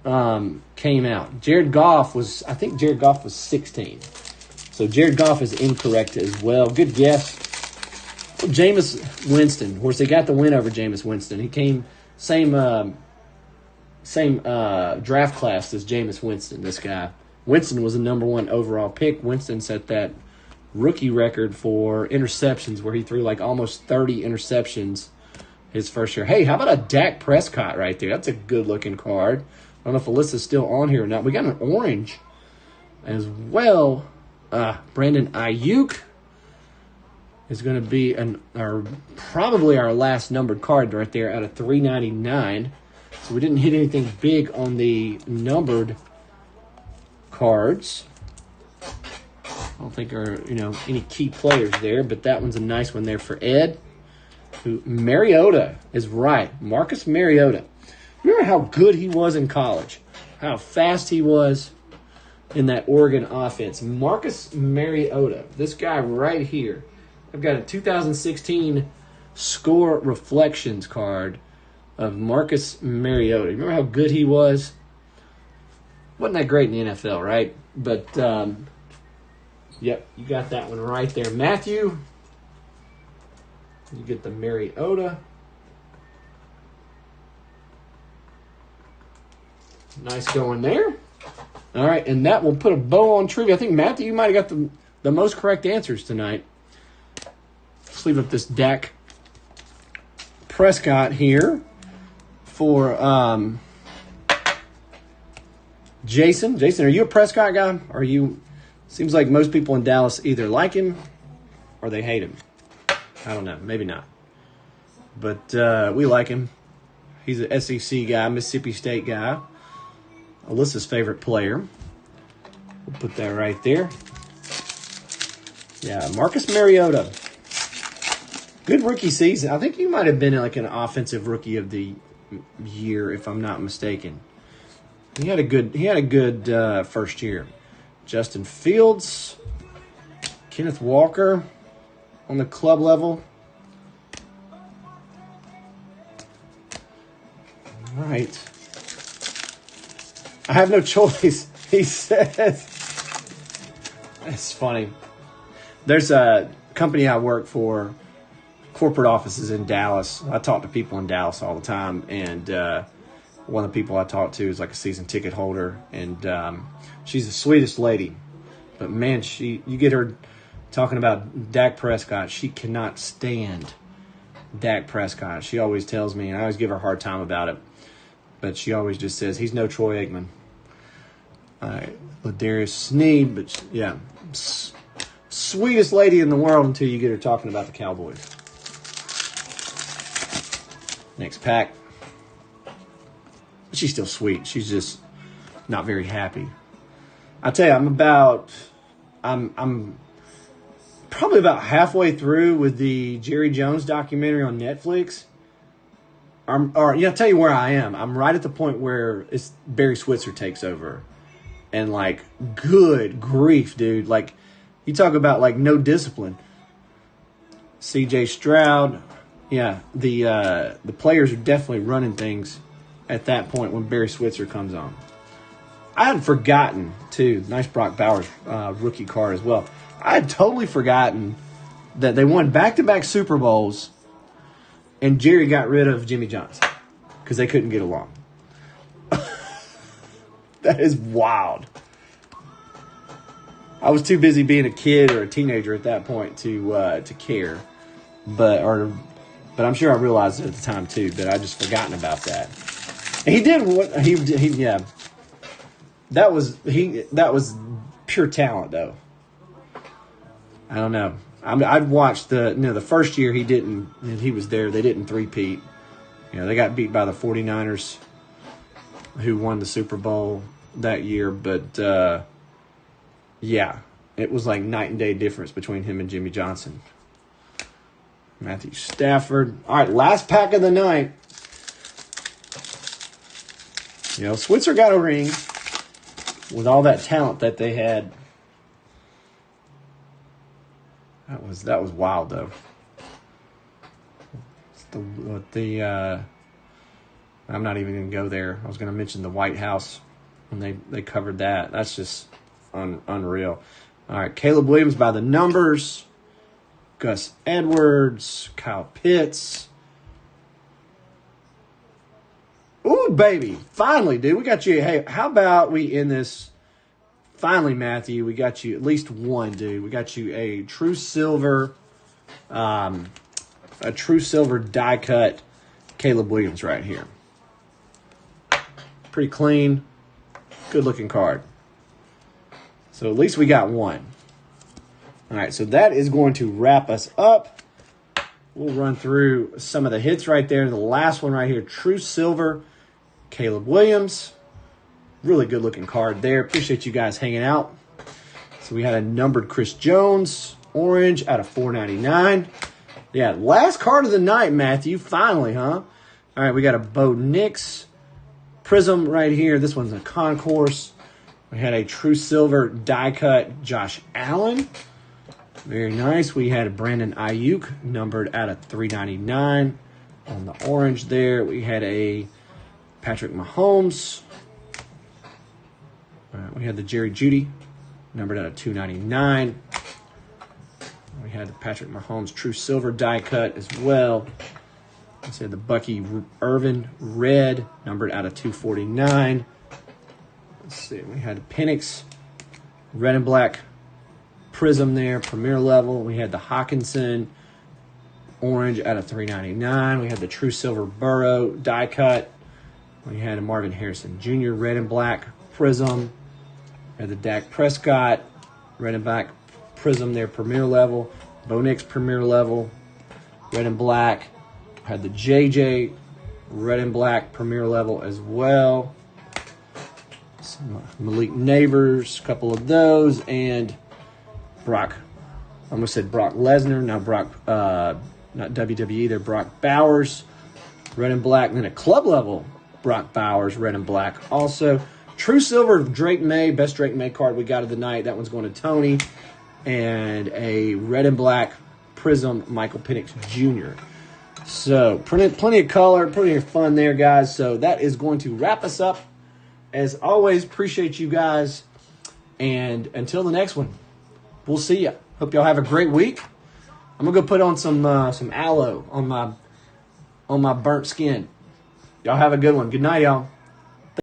Speaker 1: came out. I think Jared Goff was 16. So Jared Goff is incorrect as well. Good guess. Jameis Winston. Of course, they got the win over Jameis Winston. He came same draft class as Jameis Winston, this guy. Winston was a number 1 overall pick. Winston set that rookie record for interceptions where he threw like almost 30 interceptions his first year. Hey, how about a Dak Prescott right there? That's a good-looking card. I don't know if Alyssa's still on here or not. We got an orange as well. Brandon Ayuk is going to be probably our last numbered card right there out of 399. So we didn't hit anything big on the numbered cards. I don't think there are any key players there, but that one's a nice one there for Ed. Mariota is right. Marcus Mariota. Remember how good he was in college? How fast he was in that Oregon offense. Marcus Mariota, this guy right here. I've got a 2016 score reflections card of Marcus Mariota. Remember how good he was? Wasn't that great in the NFL, right? But, yep, you got that one right there. Matthew, you get the Mariota. Nice going there. All right, and that will put a bow on trivia. I think, Matthew, you might have got the most correct answers tonight. sleeve up this Dak Prescott here for Jason. Jason, are you a Prescott guy? Are you? Seems like most people in Dallas either like him or they hate him. I don't know. Maybe not. But we like him. He's an SEC guy, Mississippi State guy. Alyssa's favorite player. We'll put that right there. Yeah, Marcus Mariota. Good rookie season. I think he might have been like an offensive rookie of the year, if I'm not mistaken. He had a good first year. Justin Fields, Kenneth Walker on the club level. All right. I have no choice, he says. That's funny. There's a company I work for, corporate offices in Dallas. I talk to people in Dallas all the time, and one of the people I talk to is like a season ticket holder, and she's the sweetest lady. But man, you get her talking about Dak Prescott. She cannot stand Dak Prescott. She always tells me, and I always give her a hard time about it, but she always just says, he's no Troy Aikman. Ladarius Sneed, but yeah, sweetest lady in the world until you get her talking about the Cowboys. Next pack. She's still sweet. She's just not very happy. I tell you, I'm probably about halfway through with the Jerry Jones documentary on Netflix. I'll tell you where I am. I'm right at the point where it's Barry Switzer takes over. And, like, good grief, dude. Like, you talk about, like, no discipline. C.J. Stroud. Yeah, the players are definitely running things at that point when Barry Switzer comes on. I had forgotten, too. Nice Brock Bowers rookie card as well. I had totally forgotten that they won back-to-back Super Bowls and Jerry got rid of Jimmy Johnson because they couldn't get along. That is wild. I was too busy being a kid or a teenager at that point to care, but I'm sure I realized it at the time too. But I just forgotten about that. And he did what he yeah. That was pure talent though. I don't know. I've watched the first year he didn't, and he was there. They didn't three-peat. They got beat by the 49ers, who won the Super Bowl that year. But, yeah, it was like night and day difference between him and Jimmy Johnson. Matthew Stafford. All right, last pack of the night. Switzer got a ring with all that talent that they had. That was wild, though. I'm not even going to go there. I was going to mention the White House when they covered that. That's just unreal. All right, Caleb Williams by the numbers. Gus Edwards. Kyle Pitts. Ooh, baby. Finally, dude. We got you. Hey, how about we end this? Finally, Matthew, we got you at least one, dude. We got you a true silver die cut Caleb Williams right here. Pretty clean, good looking card. So at least we got one. All right, so that is going to wrap us up. We'll run through some of the hits right there. The last one right here, true silver Caleb Williams. Really good looking card there. Appreciate you guys hanging out. So we had a numbered Chris Jones, orange out of $4.99. Yeah, last card of the night, Matthew. Finally, huh? All right, we got a Bo Nix prism right here. This one's a concourse. We had a true silver die cut Josh Allen. Very nice. We had a Brandon Ayuk numbered out of $3.99 on the orange there. We had a Patrick Mahomes. We had the Jerry Jeudy, numbered out of $2.99. We had the Patrick Mahomes True Silver die cut as well. Let's say the Bucky Irvin red, numbered out of $2.49. Let's see, we had the Penix red and black prism there, premier level. We had the Hawkinson orange out of $3.99. We had the True Silver Burrow die cut. We had a Marvin Harrison Jr. red and black prism. We had the Dak Prescott red and black prism there, premier level. Bo Nix premier level, red and black. Had the JJ red and black premier level as well. Some Malik Neighbors, a couple of those, and Brock. I almost said Brock Lesnar. Now Brock, not WWE. They're Brock Bowers, red and black. And then a club level Brock Bowers, red and black. Also, True Silver Drake May, best Drake May card we got of the night. That one's going to Tony. And a red and black Prism Michael Penix Jr. So, plenty of color, plenty of fun there, guys. So, that is going to wrap us up. As always, appreciate you guys. And until the next one, we'll see ya. Hope y'all have a great week. I'm going to go put on some aloe on my burnt skin. Y'all have a good one. Good night, y'all.